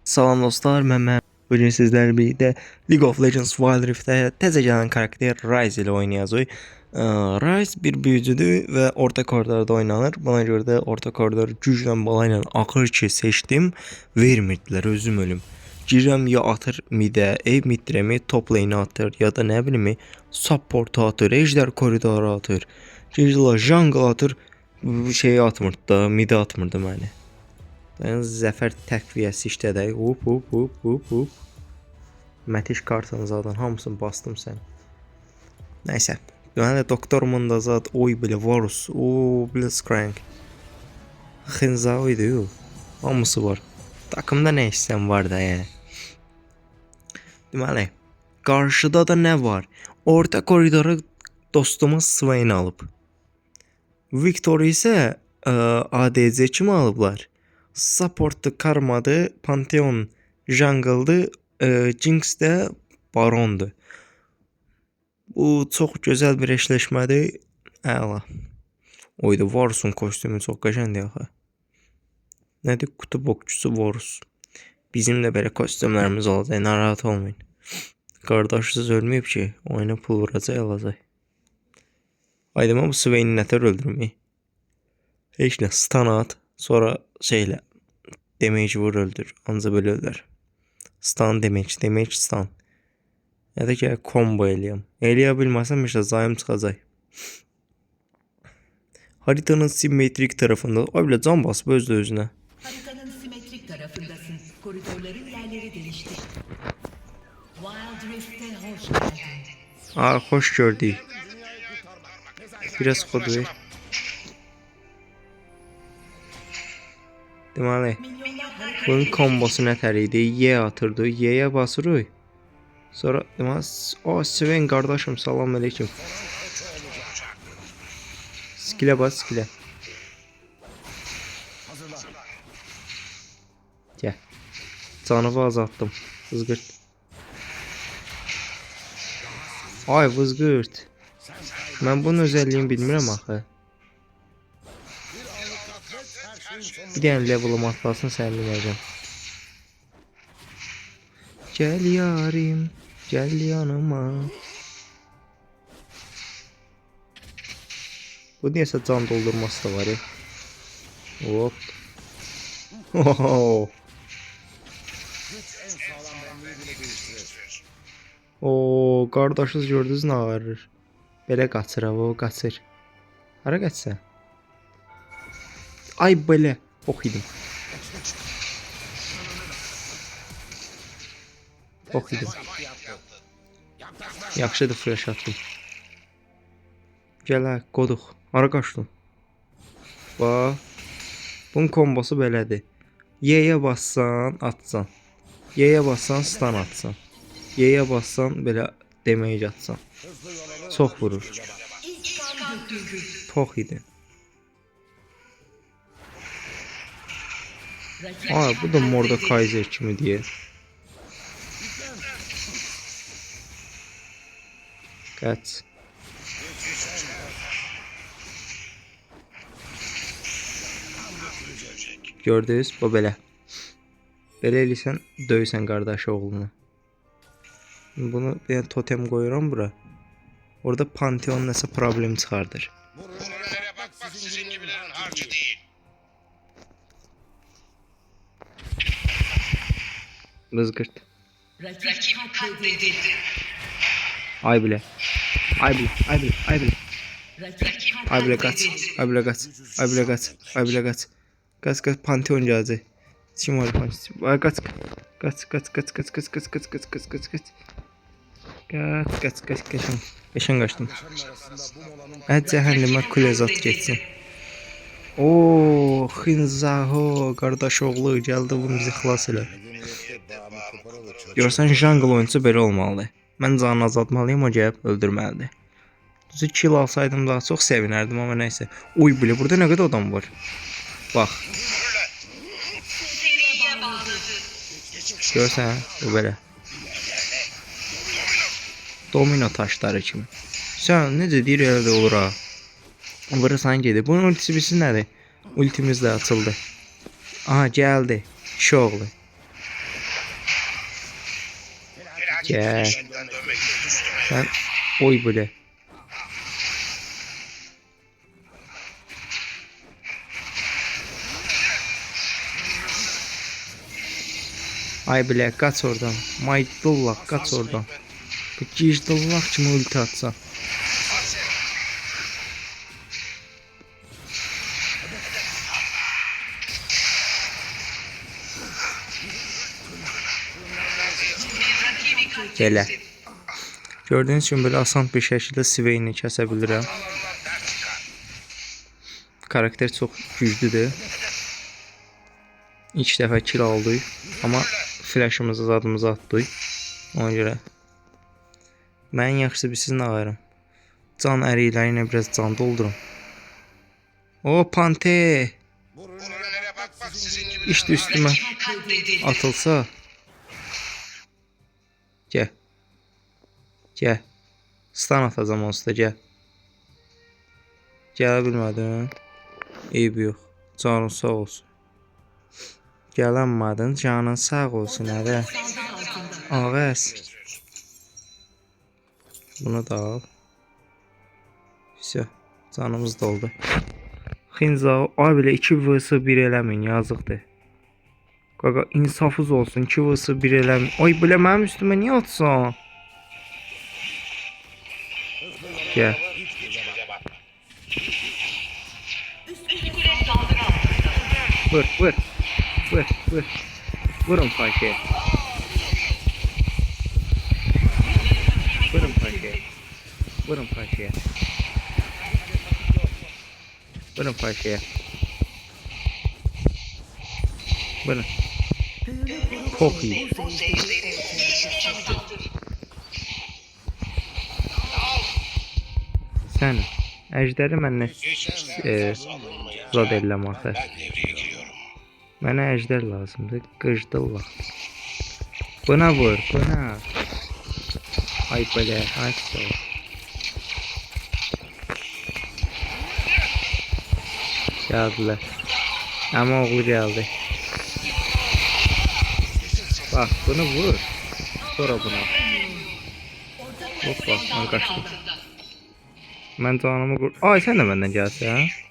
Salam dostlar, mən Məhəmməd. Bugün sizlərlə birlikdə League of Legends Wild Rift'də təzə gələn karakter Ryze ilə oynayacağıq. Ryze bir büyücüdür və orta koridorda oynanır. Buna görə də orta koridor güclə bala ilə axır ki seçdim, vermirdilər, özüm ölüm. Girirəm ya atır midə, midremi top lane atır ya da nə bilim support atır, ejder koridoru atır. Girirlər jungle atır, şeyi atmırdı da, midə atmırdı məni. Yəni zəfər təqviyəsi işlədək. Hop. Mətiş kartını zaten hamısını bastım sən. Nəysə. Yəni doktorumun da zat oy belə Varus, o Blitzcrank. Xinzaoydu yo. Hamısı var. Takımda nə istəyən var da yəni. Deməli, qarşıda da nə var? Orta koridoru dostumuz Swain alıb. Victor isə ADC kimi alıblar. Support'du Karma'dı, Pantheon Jungle'dı, Jinx də Baron'du. Bu çox gözəl bir eşləşmədir. Əla. Oydu Varus'un kostümü çox qəşəngdir axı. Nədir? Kutu bokçusu Varus. Bizim də belə kostümlərimiz olacaq, narahat olmayın. Qardaşsız ölməyib ki, oyuna pul vuracaq alacaq. Aydıma bu Swain'i nətər öldürməyik? Heç nə, stun at, sonra şeylə damage vur öldür. Ancaq belə öldür. Stun damage stun. Ya da ki combo eləyəm. Eləyə bilməsəm işte zayım çıxacaq. Haritanın simmetrik tarafında. Ay bile can basıb özünə. Haritanın simetrik tarafındasın. Koridorların yerleri değişti. Wild Rift'e hoş geldin. Hoş gördük. Biraz kod ver. Deməli, bunun kombosu nətər idi? Y atırdı. Y'yə basırıq. Sonra deməli, Sven qardaşım salam aleyküm. Skill'e bas, skill'e. Gəl. Canımı azaltdım. Vızgırt. Ay vızgırt. Mən bunun özəlliyini bilmirəm axı. Bir dənə level'ım atlasın sən biləcəm. Gəl yarim, gəl yanıma. Bu neysə can doldurması da var ya. Hop. O qardaşınız gördünüz nə ağarır. Belə qaçır o, qaçır. Hara qaçsa? Ay belə. Ox idim. Ox idim. Yaxşıdır flash attım. Gələ, qoduq. Hara qaçdın? Bax. Bunun kombosu belədir. Y'yə bassan, atsan. Y'yə bassan, stun atsan. Y'yə bassan, belə damage atsan. Çox vurur. Tox idi. Bu da Mordekaiser kimi deyir. Kaç. Gördünüz, bu belə. Belə eləysən, döysən qardaşı oğlunu. Bunu bir totem qoyuram bura. Orada Pantheon nəsə problem çıxardır. Bunlara bakmak sizin gibilerin harcı değil. Vızgırt. Rakip katledildi. Ay bile. Ay bile. Rakip Ay bile kaç. Ay bile kaç. Ay bile kaç. Ay bile kaç. Kaç Pantheon geldi. Kim var Pantheon? Ay kaç. Kaç. Geçen kaçtım. Cəhənnəmə kule zat geçsin. Oo, Xinzaho qardaş oğlu gəldi, bunu bizi xilas elə. Görsən jungle oyuncusu belə olmalıdır. Mən canını azaltmalıyım, o gəlib öldürməlidir. Düzü kill alsaydım daha çox sevinərdim, amma nəysə. Oy bile, burada nə qədər adam var. Bax. Görsən, bu belə. Domino taşları kimi. Sən necə deyir elə də olur ha. Vurursan gedir. Bunun ultisi nədir? Ultimiz də açıldı. Aha gəldi. Kişi oğlu. Gel. Peşinden dönmek üstüme. Sen oy böyle. Ay bile kaç oradan. Maydullah kaç oradan. Bu gijdullah kimi ulti atsa. Belə. Gördüğünüz kimi böyle asan bir şəkildə Swain'i kəsə bilirəm. Karakter çox güclüdür. İlk dəfə kill aldıq. Amma flashımızı zadımıza atdıq. Ona görə. Mən yaxşısı bir sizin ağarım. Can ərikləri ilə biraz can doldurum. O Pante. Buralara bak sizin gibilerin İşte üstüme Katledildi. atılsa. Gel. Gel. Stun atacağım onsuz da gel. Gələ bilmədin. Eyb yox. Canın sağ olsun. Gələnmədin. Canın sağ olsun əvə. Ağəs. Bunu da al. Все. Canımız doldu. Xinza, ay belə 2 vs 1 eləmin, yazıqdır. Qaqa insafsız olsun, 2 vs 1 eləmin. Ay belə mənim üstümə niyə atsan? Gəl. Vur, vur. Vur, vur. Vurun Payke. Vurun Payke. Vurun Payke. Vurun Payke. Vurun. Çok iyi. Sen Əjdəri mənə zad elləm axı. Ben devreye giriyorum. Mənə əjdər lazımdır. Qıcdıllah. Buna vur, buna. Ay belə, ay sağ ol. Gəldilər. Amma oğlu gəldi. Bax, bunu vur. Sonra buna. Hoppa, mən qaçdım. Mən canımı qur... Ay, sən də məndən gəlsən, hə?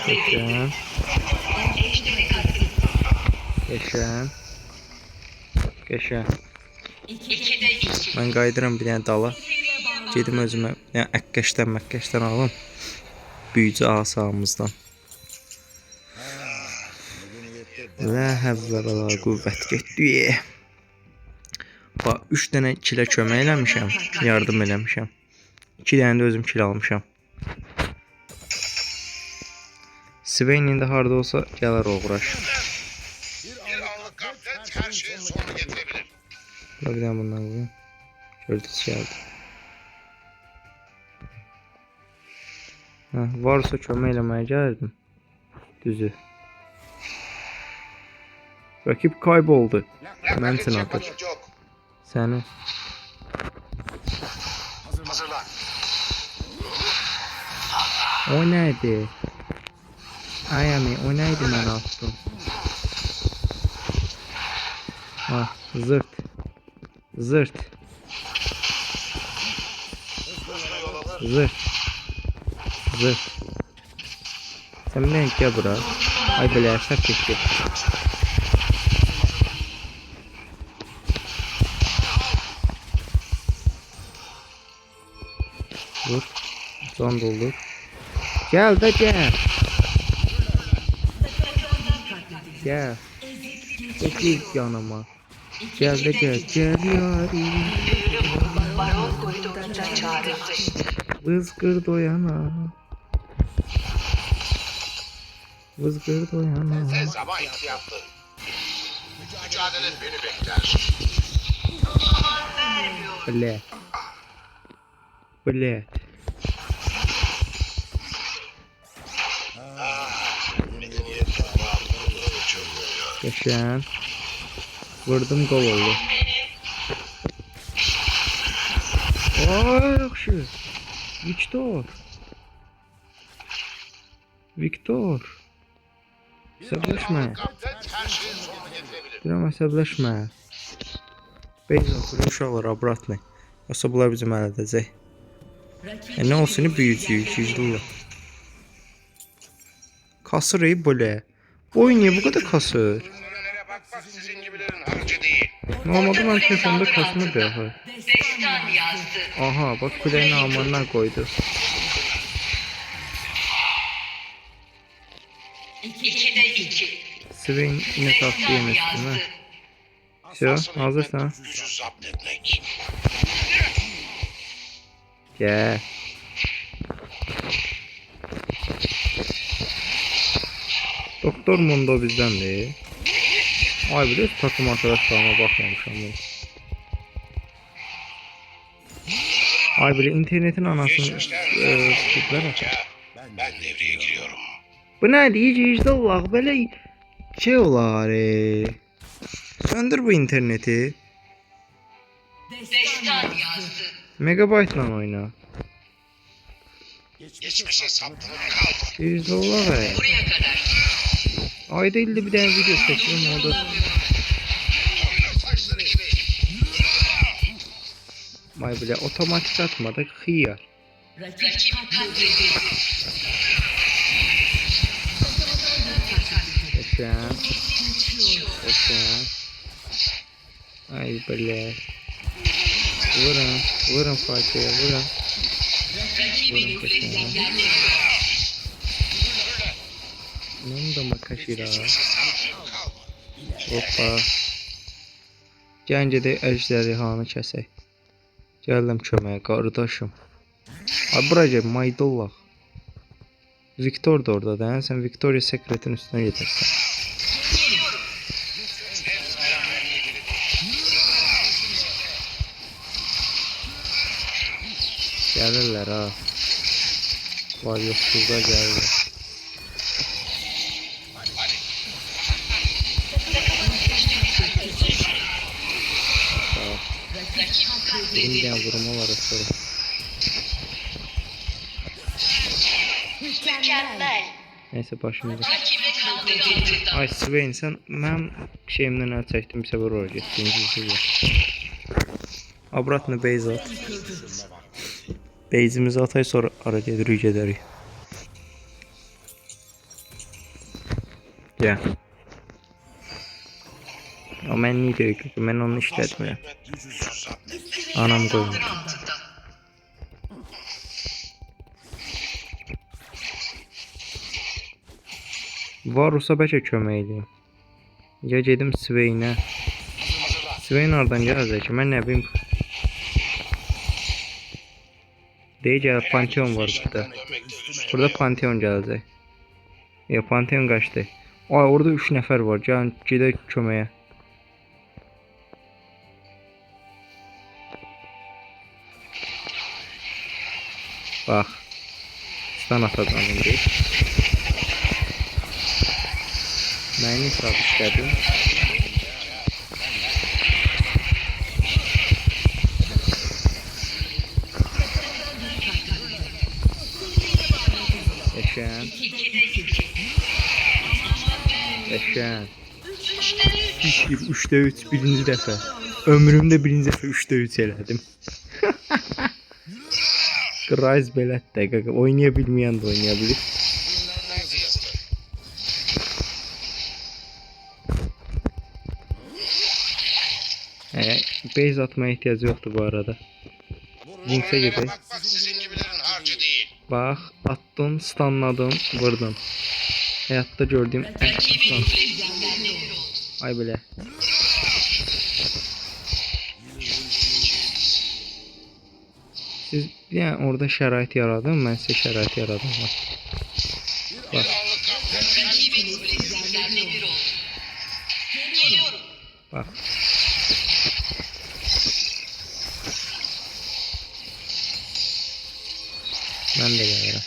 Geçen. Geçen. Geçen. Ben qaydıram bir tane dala. Gedim özümə yəni əkkəşdən alım. Büyücü asağımızdan. Və həvvə və la qüvvət getdi. Bax 3 dənə kilə kömək eləmişəm, yardım eləmişəm. 2 dənə də özüm kilə almışam. Swain indi harda olsa gələr uğraş. Bir anlık gaflet her şeyin sonunu getirebilir. Bir dənə bundan vurayım. Gördünüz gəldi. Hə, varsa kömək eləməyə gəlirdim. Düzü. Rakip kayboldu. Mən seni atır. Yok. Səni. Hazırlan. O neydi? Ayami, o neydi mən attım? Ha, zırt. Zırt. Zırt. Zırt. Sen beni gel bura. Ay belə əsər keçdi. Vur. Can doldur. Gel de gel. Gel. Çekil yanıma. Gel de gel. Gel yarim. Vızgır doyana. Vızgır doyana. Sen sabah ihtiyatlı. Mücadele beni bekler. Блядь. Блядь. Geçen. Vurdum gol oldu. Ay yaxşı. Viktor. Viktor. Əsəbləşmə. Kapten her şeyin sonunu getirebilir. Diyorum əsəbləşmə. Beyzatı uşaqlar obratni. Yoxsa bunlar bizim əl edəcək. Ne olsun büyücüyük yüzlü. Kasır böyle. Oyun niye bu kadar kasır? Ürünlere bakmak sizin gibilerin harcı değil. Normalde ben telefonda kasmır da. Destan yazdı. Aha bak kulenin amanına koydu. 2'de 2. Swain yine tatlı yemiş değil mi? Все, hazırsan. Yüzü zapt etmek. Gel. Doktor Mundo bizdendir. Ay bir de takım arkadaşlarıma bakmamışam bunu. Ay bir de internetin anasını tutlar atar. Ben devreye giriyorum. Bu ne diyeceğiz Allah böyle şey olar. Söndür bu interneti. Destan yazdı. Megabyte lan oyna. Geçmişe saplanıp kaldı. $100 Buraya kadar. Ayda ilde bir tane video çekiyorum orada. Tornado taşları gibi. Ay bile otomatik atmadık hıyar. Rakip katledildi. Yaşam. Yaşam. Ay bile. Vurun. Vurun Fatih'e vurun. Rakibin kulesi yerleşti. Bunun da makaşira. Geçmişe saplanıp kaldı. Hoppa. Gəncə də əjdərihanı kəsək. Gəldim köməyə qardaşım. Ay bura gəl maydallah. Victor da orada da. Sən Victoria Secret'in üstünə gedirsən. Gəlirlər ha. Var yoxsuzda gəlirlər. Benim bir vurma var sonra. Mükemmel. Neyse başımda. Rakibe katledildi. Ay Swain sen mən şeyimdən əl çəkdim bir səfər oraya getdim. Обратно base at. Base'imizi atay sonra ara gedərik. Gel. O mən niyə deyək ki, mən onu işlətmirəm. Yüzü zapt etmek. Anam qoymuş. Varus'a bəlkə kömək edeyim. Ya gedim Swain'ə. Swain oradan gələcək ki, mən nə bilim. Deyək gəl, Pantheon var burada. Burada Pantheon gələcək. Ya Pantheon qaçdı. Ay orada 3 nəfər var. Gəlin gedək köməyə. Bax. Stan atacağım indi. Məni sağ istədim. Eşen. Eşen. 3'te 3 birinci dəfə. Ömrümdə birinci dəfə 3'te 3 elədim. Rise belət də qaqa. Oynaya bilməyən də oynaya bilir. Nerede yazılı? Base atmaya ihtiyacı yoxdur bu arada. Jinx'e Ürünlere gedək. bakmak sizin gibilerin harcı değil. Bax, attın, stunladın, vurdun. Həyatda gördüyüm ən stun. Ay belə. Siz yəni orada şərait yaradın, mən sizə şərait yaradım. Bax. Rakibin kulesi yerle bir oldu. Geliyorum. Bax. Mən də gəlirəm.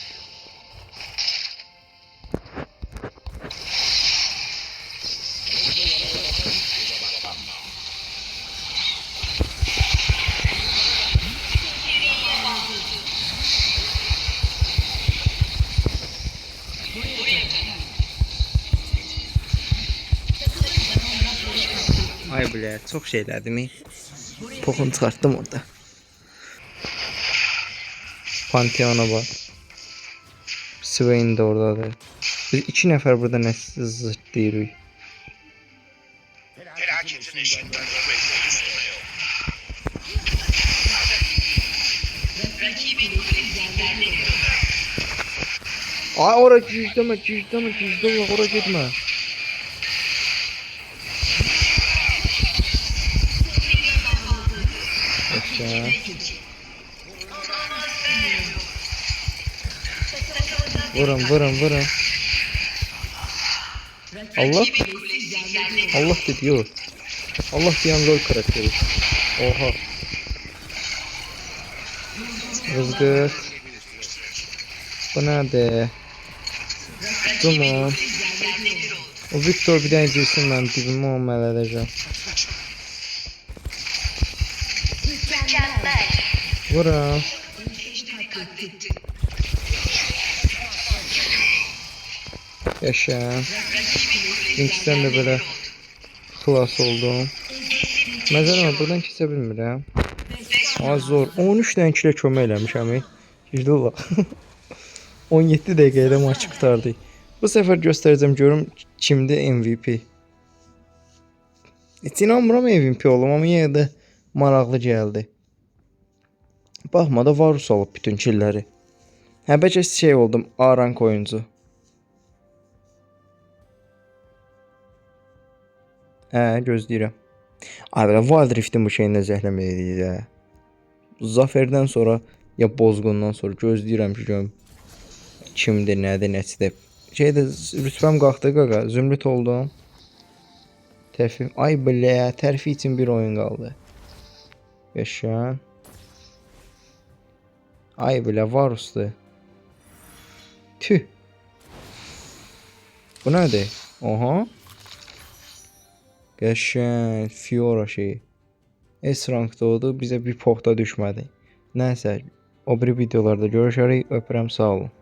Ay bilə, çox şeylədim. Poxunu çıxartdım orada. Pantheon'a bak. Swain de oradadır. Biz 2 nəfər burada nə zırtlayırıq. Felaketin eşiğinden kuvvetli Rakibin kulesi yerle bir oldu. Ay ora cüzdeme, ora gitme. Aşağı. Vurun. Allah. Rakibin kulesi yerle bir oldu. Allah dedi yok. Allah diyen LoL karakteri. Oha. Vızgıt. Bu nədir? Rakibin Tamam. kulesi yerle bir oldu. O Victor bir dənə girsin, mən dibimi onu edəcəm. Mükemmel. Vuram. Ejderi katletti. Yaşa. Rakibin kulesi Linksten de yerle belə bir oldu. xilas oldum. Məsələn, buradan keçə bilmirəm. Az zor. 13 dənə kilə kömək eləmişəm. Gizli ola. 17 dəqiqəyə də maçı qurtardı. Bu səfər göstərəcəm görüm kimdir MVP. Heç inanmıram MVP olum, amma yenə də maraqlı gəldi. Baxmada Varus alıb bütün killəri. Hə bəlkə şey oldum, A rank oyuncu. Hə, gözləyirəm. Ay belə Wild Rift'in bu şeyini zəhləməliyik də. Zaferdən sonra ya Bozqundan sonra gözləyirəm ki görüm kimdir, nədir, nəçidir. Şeydə rütbəm qalxdı qaqa, zümrüt oldum. Tərfi. Ay bilə, tərfi üçün bir oyun qaldı. Yaşa. Ay bilə Varus'dur. Tüh. Bu nədir? Oha. Qəşəng Fiora şeyi. S rankda oldu, bizə bir poxta düşmədi. Nəysə, o biri videolarda görüşərik. Öpürəm, sağ olun.